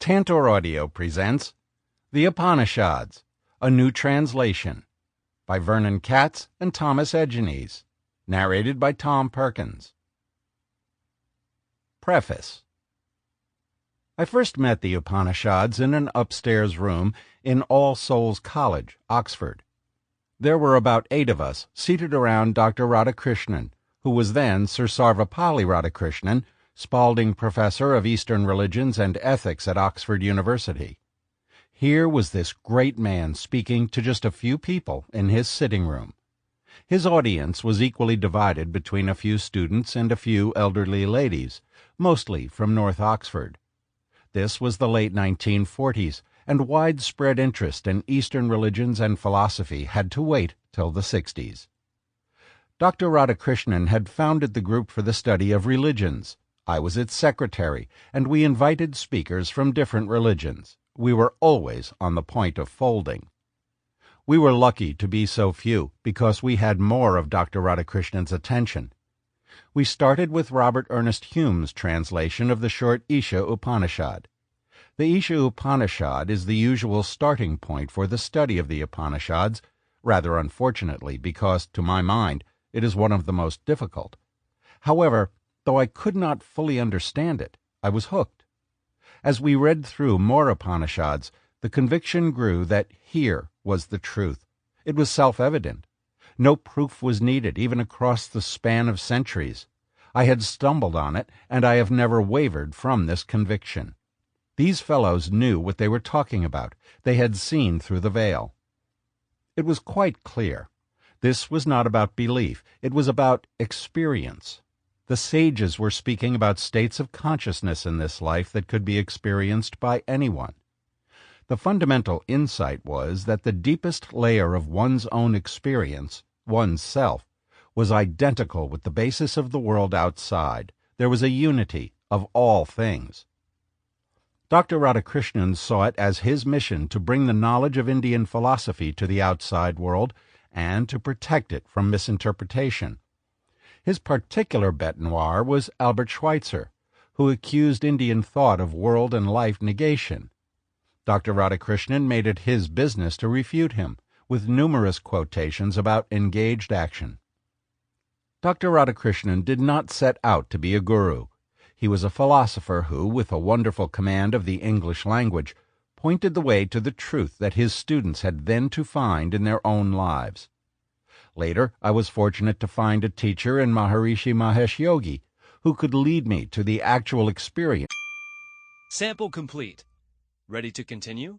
Tantor Audio presents The Upanishads, a New Translation by Vernon Katz and Thomas Egenes, narrated by Tom Perkins. Preface. I first met the Upanishads in an upstairs room in All Souls College, Oxford. There were about 8 of us seated around Dr. Radhakrishnan, who was then Sir Sarvapalli Radhakrishnan, Spalding Professor of Eastern Religions and Ethics at Oxford University. Here was this great man speaking to just a few people in his sitting room. His audience was equally divided between a few students and a few elderly ladies, mostly from North Oxford. This was the late 1940s, and widespread interest in Eastern religions and philosophy had to wait till the 60s. Dr. Radhakrishnan had founded the group for the study of religions. I was its secretary, and we invited speakers from different religions. We were always on the point of folding. We were lucky to be so few, because we had more of Dr. Radhakrishnan's attention. We started with Robert Ernest Hume's translation of the short Isha Upanishad. The Isha Upanishad is the usual starting point for the study of the Upanishads, rather unfortunately, because, to my mind, it is one of the most difficult. However, though I could not fully understand it, I was hooked. As we read through more Upanishads, the conviction grew that here was the truth. It was self-evident. No proof was needed, even across the span of centuries. I had stumbled on it, and I have never wavered from this conviction. These fellows knew what they were talking about. They had seen through the veil. It was quite clear. This was not about belief. It was about experience. The sages were speaking about states of consciousness in this life that could be experienced by anyone. The fundamental insight was that the deepest layer of one's own experience, one's self, was identical with the basis of the world outside. There was a unity of all things. Dr. Radhakrishnan saw it as his mission to bring the knowledge of Indian philosophy to the outside world and to protect it from misinterpretation. His particular bête noire was Albert Schweitzer, who accused Indian thought of world and life negation. Dr. Radhakrishnan made it his business to refute him, with numerous quotations about engaged action. Dr. Radhakrishnan did not set out to be a guru. He was a philosopher who, with a wonderful command of the English language, pointed the way to the truth that his students had then to find in their own lives. Later, I was fortunate to find a teacher in Maharishi Mahesh Yogi, who could lead me to the actual experience. Sample complete. Ready to continue?